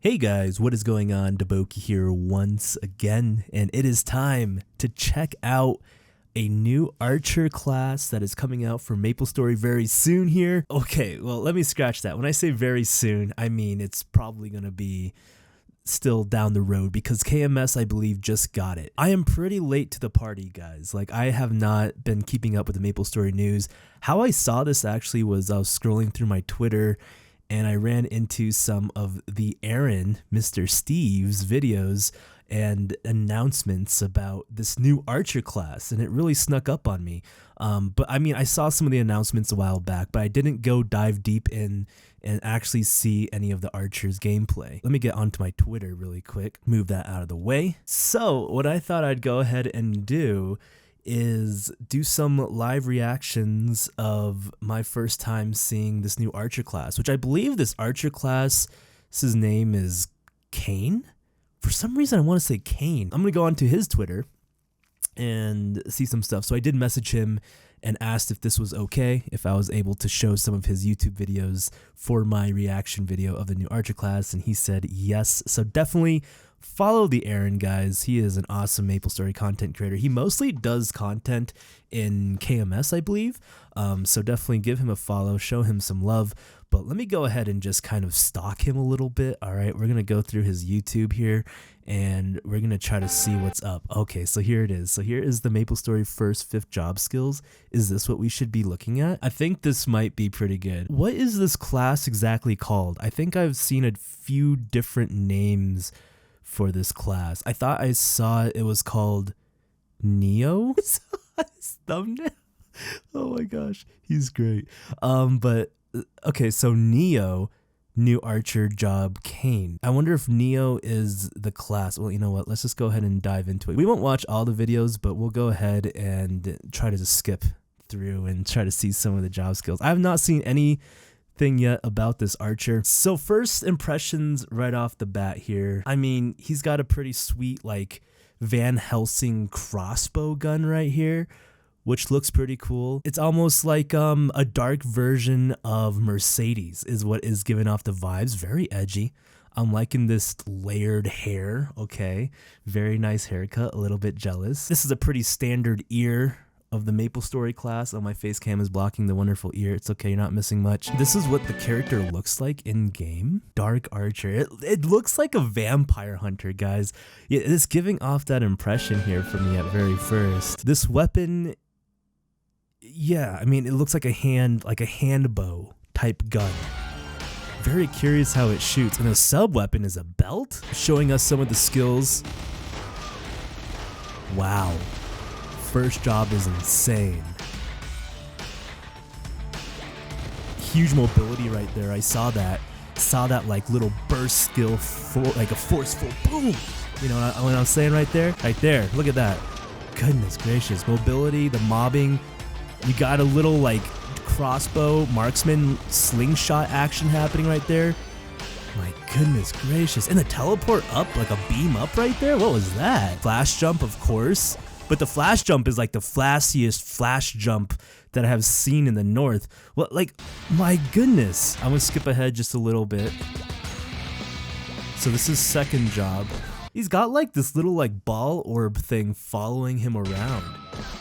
Hey guys, what is going on? DaBoki here once again, and it is time to check out a new archer class that is coming out for MapleStory very soon here. Okay, well, let me scratch that. When I say very soon, I mean it's probably going to be still down the road because KMS, I believe, just got it. I am pretty late to the party, guys. Like, I have not been keeping up with the MapleStory news. How I saw this actually was I was scrolling through my Twitter and I ran into some of the Aaron, Mr. Steve's videos and announcements about this new archer class, and it really snuck up on me. But I mean, I saw some of the announcements a while back, but I didn't go dive deep in and actually see any of the archers gameplay. Let me get onto my Twitter really quick, move that out of the way. So what I thought I'd go ahead and do is do some live reactions of my first time seeing this new archer class, which I believe this archer class, his name is KAIN. For some reason I want to say KAIN. I'm gonna go onto his Twitter and see some stuff. So I did message him and asked if this was okay, if I was able to show some of his YouTube videos for my reaction video of the new archer class, and he said yes. So definitely follow the Aaron, guys. He is an awesome MapleStory content creator. He mostly does content in KMS, I believe. So definitely give him a follow, show him some love. But let me go ahead and just kind of stalk him a little bit. All right, we're going to go through his YouTube here and we're going to try to see what's up. Okay, so here it is. So here is the MapleStory first 5th job skills. Is this what we should be looking at? I think this might be pretty good. What is this class exactly called? I think I've seen a few different names for this class. I thought I saw it was called Neo. His thumbnail. Oh my gosh, he's great. But okay, so Neo, new archer job KAIN. I wonder if Neo is the class. Well, you know what? Let's just go ahead and dive into it. We won't watch all the videos, but we'll go ahead and try to just skip through and try to see some of the job skills. I have not seen any thing yet about this archer. So first impressions right off the bat here. I mean, he's got a pretty sweet like Van Helsing crossbow gun right here, which looks pretty cool. It's almost like a dark version of Mercedes is what is giving off the vibes. Very edgy. I'm liking this layered hair. Okay, very nice haircut. A little bit jealous. This is a pretty standard ear of the MapleStory class. Oh, my face cam is blocking the wonderful ear. It's okay, you're not missing much. This is what the character looks like in game. Dark archer. It looks like a vampire hunter, guys. Yeah, it's giving off that impression here for me at very first. This weapon, yeah, I mean, it looks like a hand bow type gun. Very curious how it shoots. And the sub weapon is a belt, showing us some of the skills. Wow. First job is insane. Huge mobility right there. I saw that like little burst skill for like a forceful boom. You know what I'm saying right there? Right there. Look at that. Goodness gracious. Mobility, the mobbing. You got a little like crossbow marksman slingshot action happening right there. My goodness gracious. And the teleport up, like a beam up right there. What was that? Flash jump, of course. But the flash jump is like the flashiest flash jump that I have seen in the north. Well, like, my goodness. I'm gonna skip ahead just a little bit. So this is second job. He's got like this little like ball orb thing following him around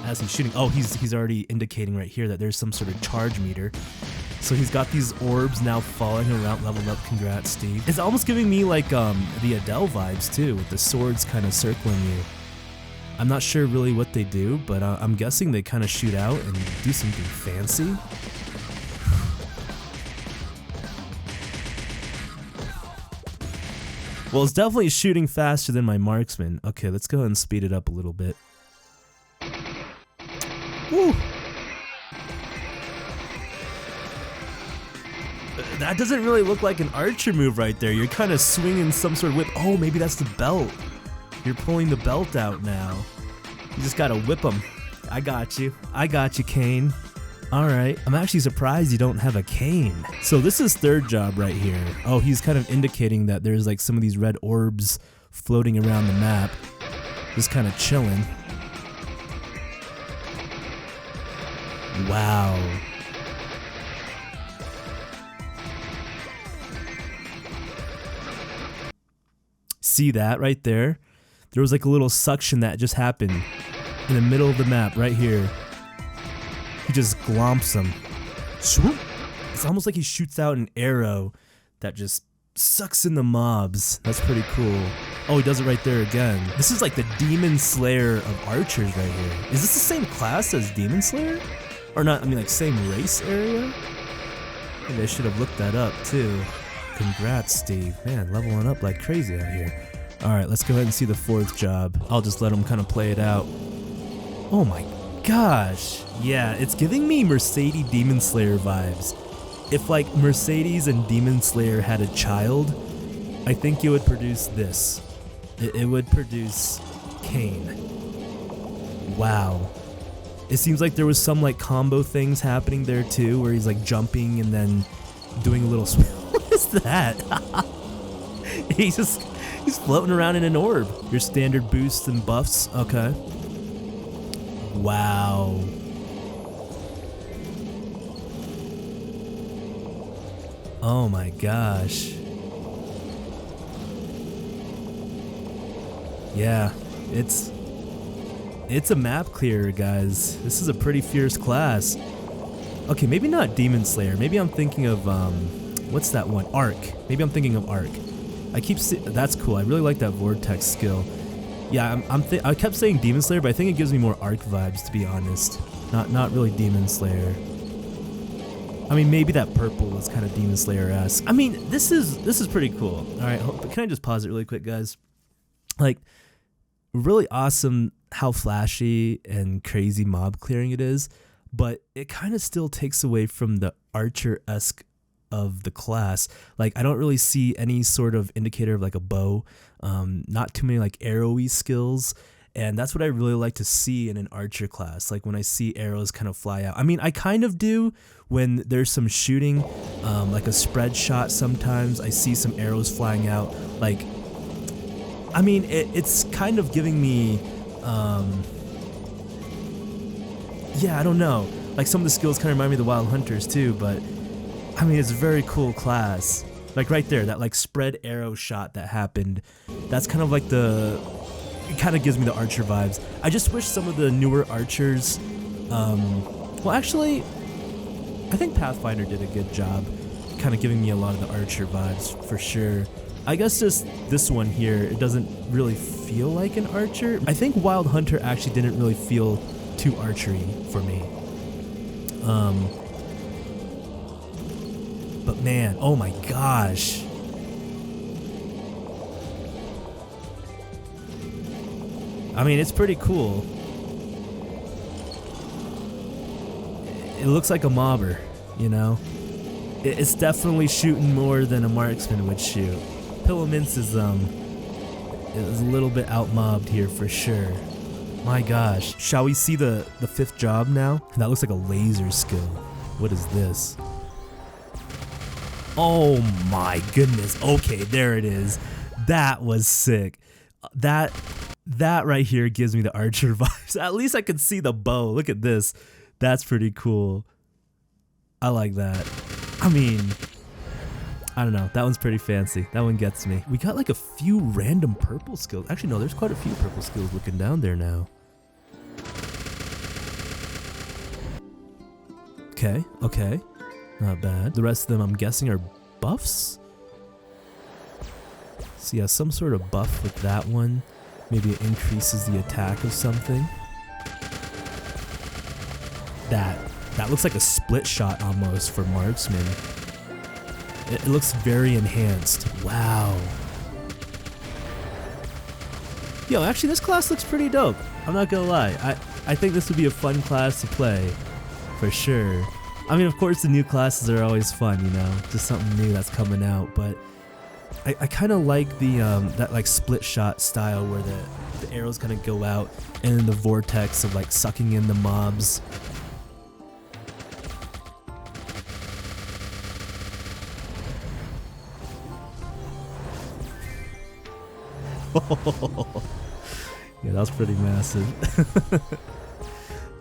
as he's shooting. Oh, he's already indicating right here that there's some sort of charge meter. So he's got these orbs now following him around. Leveled up. Congrats, Steve. It's almost giving me like the Adele vibes too, with the swords kind of circling you. I'm not sure really what they do, but I'm guessing they kind of shoot out and do something fancy. Well, it's definitely shooting faster than my marksman. Okay, let's go ahead and speed it up a little bit. Woo! That doesn't really look like an archer move right there. You're kind of swinging some sort of whip. Oh, maybe that's the belt. You're pulling the belt out now. You just gotta whip them. I got you. I got you, KAIN. Alright. I'm actually surprised you don't have a KAIN. So this is third job right here. Oh, he's kind of indicating that there's like some of these red orbs floating around the map. Just kind of chilling. Wow. see that right there? There was like a little suction that just happened in the middle of the map right here. He just glomps them. Swoop. It's almost like he shoots out an arrow that just sucks in the mobs. That's pretty cool. Oh, he does it right there again. This is like the Demon Slayer of archers right here. Is this the same class as Demon Slayer? Or not, I mean like same race area? Maybe I should have looked that up too. Congrats, Steve. Man, leveling up like crazy out here. Alright, let's go ahead and see the fourth job. I'll just let him kind of play it out. Oh my gosh. Yeah, it's giving me Mercedes Demon Slayer vibes. If like Mercedes and Demon Slayer had a child, I think it would produce this. It would produce KAIN. Wow. It seems like there was some like combo things happening there too, where he's like jumping and then doing a little what is that? He's floating around in an orb. Your standard boosts and buffs. Okay. Wow. Oh my gosh. Yeah, it's a map clearer, guys. This is a pretty fierce class. Okay, maybe not Demon Slayer. Maybe I'm thinking of what's that one? Arc. Maybe I'm thinking of Arc. That's cool. I really like that vortex skill. Yeah, I kept saying Demon Slayer, but I think it gives me more Arc vibes, to be honest. Not really Demon Slayer. I mean, maybe that purple is kind of Demon Slayer-esque. I mean, this is pretty cool. All right, can I just pause it really quick, guys? Like, really awesome how flashy and crazy mob clearing it is, but it kind of still takes away from the archer-esque of the class. Like, I don't really see any sort of indicator of like a bow, not too many like arrowy skills. And that's what I really like to see in an archer class, like when I see arrows kind of fly out. I mean, I kind of do when there's some shooting, like a spread shot sometimes. I see some arrows flying out. Like, I mean, it's kind of giving me, yeah, I don't know. Like some of the skills kind of remind me of the Wild Hunters too, but I mean, it's a very cool class. Like right there, that like spread arrow shot that happened, that's kind of like it kind of gives me the archer vibes. I just wish some of the newer archers, well actually, I think Pathfinder did a good job kind of giving me a lot of the archer vibes for sure. I guess just this one here, it doesn't really feel like an archer. I think Wild Hunter actually didn't really feel too archery for me. But man, oh my gosh. I mean, it's pretty cool. It looks like a mobber, you know? It's definitely shooting more than a marksman would shoot. Pillow Mints is a little bit out-mobbed here for sure. My gosh. Shall we see the fifth job now? That looks like a laser skill. What is this? Oh my goodness. Okay, there it is. That was sick. That right here gives me the archer vibes. At least I could see the bow. Look at this. That's pretty cool. I like that. I mean, I don't know. That one's pretty fancy. That one gets me. We got like a few random purple skills. Actually, no, there's quite a few purple skills looking down there now. Okay, okay. Not bad. The rest of them, I'm guessing, are buffs? So yeah, some sort of buff with that one. Maybe it increases the attack of something. That looks like a split shot almost for marksman. It looks very enhanced. Wow. Yo, actually this class looks pretty dope. I'm not gonna lie. I think this would be a fun class to play. For sure. I mean, of course the new classes are always fun, you know? Just something new that's coming out, but I kind of like the that like split shot style where the arrows kind of go out and then the vortex of like sucking in the mobs. Yeah, that was pretty massive.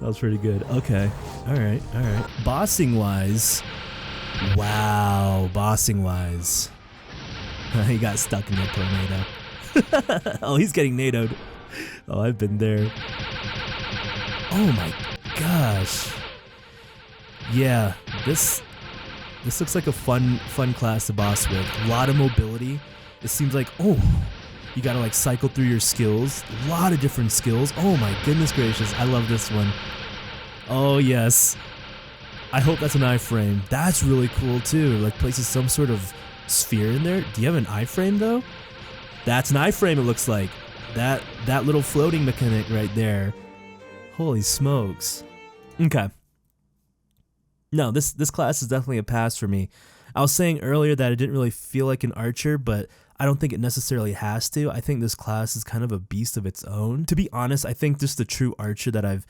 That was pretty good. Okay. Alright, alright. Bossing wise. Wow, bossing wise. He got stuck in the tornado. Oh, he's getting NATO'd. Oh, I've been there. Oh my gosh. Yeah, this looks like a fun class to boss with. A lot of mobility. It seems like, oh, you gotta like cycle through your skills. A lot of different skills. Oh my goodness gracious, I love this one. Oh yes. I hope that's an iframe. That's really cool too. Like places some sort of sphere in there. Do you have an iframe though? That's an iframe, it looks like. That little floating mechanic right there. Holy smokes. Okay. No, this class is definitely a pass for me. I was saying earlier that it didn't really feel like an archer, but I don't think it necessarily has to. I think this class is kind of a beast of its own. To be honest, I think just the true archer that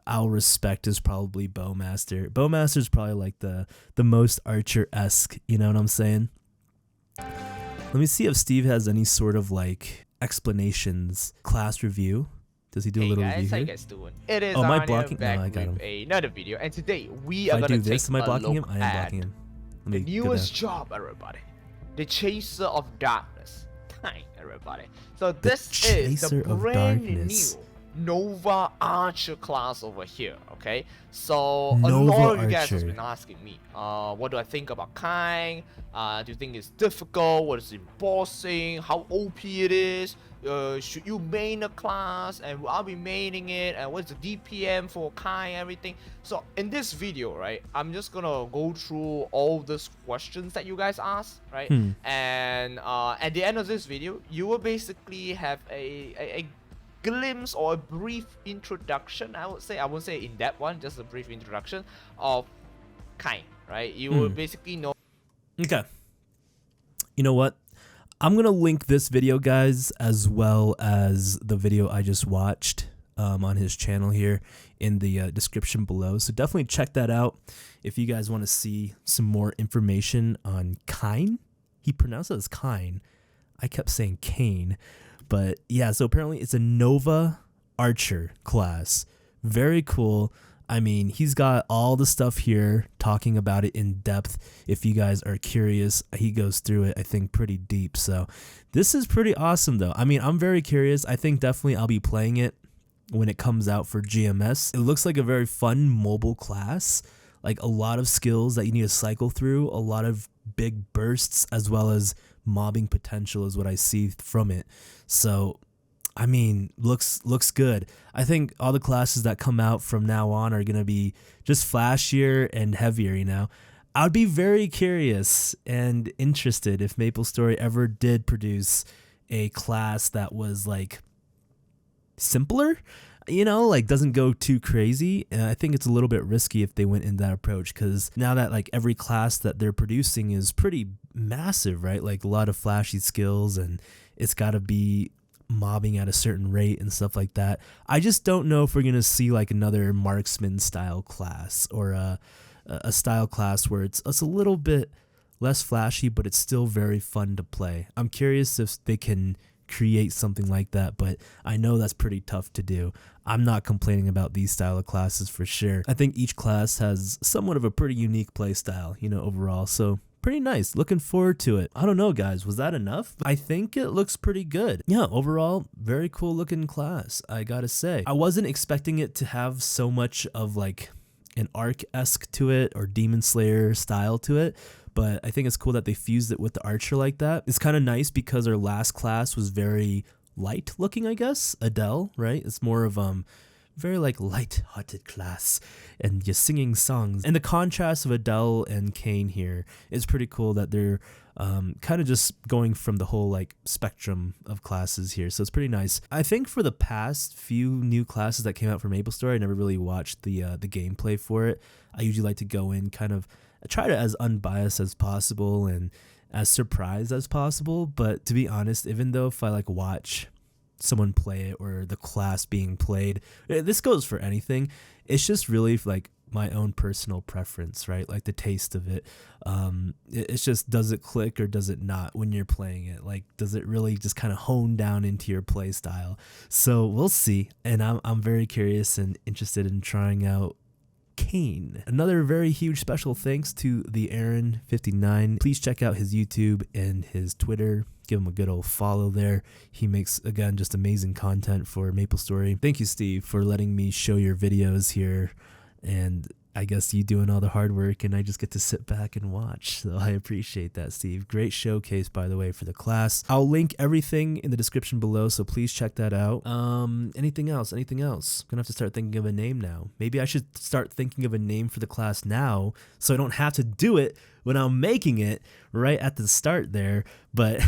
I'll respect is probably Bowmaster. Bowmaster is probably like the most archer-esque, you know what I'm saying? Let me see if Steve has any sort of like explanations. Class review. Does he do a little review here? How you guys doing? It is am I blocking? back No, I got him. with another video, and today we If are I gonna do this, take am I a blocking him? look I am at blocking him. Let the me go newest down. job, everybody. The Chaser of Darkness. KAIN, everybody. So The this is Chaser the of brand new Darkness. Nova Archer class over here. Okay, so a Nova lot of you guys Archer. have been asking me, what do I think about KAIN? Do you think it's difficult? What is it bossing? How OP it is? Should you main a class, and I'll be maining it, and what's the DPM for KAIN, everything. So in this video, right, I'm just gonna go through all these questions that you guys asked, right? And at the end of this video, you will basically have a glimpse or a brief introduction, I would say. I won't say in that one, just a brief introduction of KAIN, right? You will basically know. Okay. You know what? I'm going to link this video, guys, as well as the video I just watched on his channel here in the description below. So definitely check that out if you guys want to see some more information on KAIN. He pronounced it as KAIN. I kept saying KAIN. But yeah, so apparently it's a Nova Archer class. Very cool. I mean, he's got all the stuff here, talking about it in depth. If you guys are curious, he goes through it, I think, pretty deep. So this is pretty awesome, though. I mean, I'm very curious. I think definitely I'll be playing it when it comes out for GMS. It looks like a very fun mobile class. Like a lot of skills that you need to cycle through, a lot of big bursts, as well as mobbing potential is what I see from it. So I mean, looks good. I think all the classes that come out from now on are going to be just flashier and heavier, you know. I'd be very curious and interested if MapleStory ever did produce a class that was like simpler, you know, like doesn't go too crazy. And I think it's a little bit risky if they went in that approach, because now that like every class that they're producing is pretty massive, right? Like a lot of flashy skills, and it's got to be mobbing at a certain rate and stuff like that. I just don't know if we're going to see like another marksman style class, or a style class where it's a little bit less flashy, but it's still very fun to play. I'm curious if they can create something like that, but I know that's pretty tough to do. I'm not complaining about these style of classes for sure. I think each class has somewhat of a pretty unique play style, you know, overall. So pretty nice. Looking forward to it. I don't know, guys. Was that enough? I think it looks pretty good. Yeah, overall, very cool looking class, I gotta say. I wasn't expecting it to have so much of like an Arc-esque to it or Demon Slayer style to it, but I think it's cool that they fused it with the Archer like that. It's kind of nice because our last class was very light looking, I guess. Adele, right? It's more of very like light-hearted class, and you're singing songs. And the contrast of Adele and KAIN here is pretty cool, that they're kind of just going from the whole like spectrum of classes here. So it's pretty nice. I think for the past few new classes that came out for MapleStory, I never really watched the gameplay for it. I usually like to go in kind of try to as unbiased as possible and as surprised as possible. But to be honest, even though if I like watch someone play it or the class being played, this goes for anything, it's just really like my own personal preference, right? Like the taste of it. It's just, does it click or does it not when you're playing it? Like, does it really just kind of hone down into your play style? So we'll see. And I'm very curious and interested in trying out KAIN. Another very huge special thanks to the Aaron59. Please check out his YouTube and his Twitter. Give him a good old follow there. He makes, again, just amazing content for MapleStory. Thank you, Steve, for letting me show your videos here. And I guess you doing all the hard work and I just get to sit back and watch. So I appreciate that, Steve. Great showcase, by the way, for the class. I'll link everything in the description below, so please check that out. Anything else? Anything else? I'm gonna have to start thinking of a name now. Maybe I should start thinking of a name for the class now so I don't have to do it when I'm making it right at the start there. But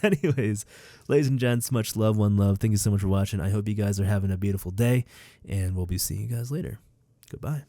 anyways, ladies and gents, much love, one love. Thank you so much for watching. I hope you guys are having a beautiful day, and we'll be seeing you guys later. Goodbye.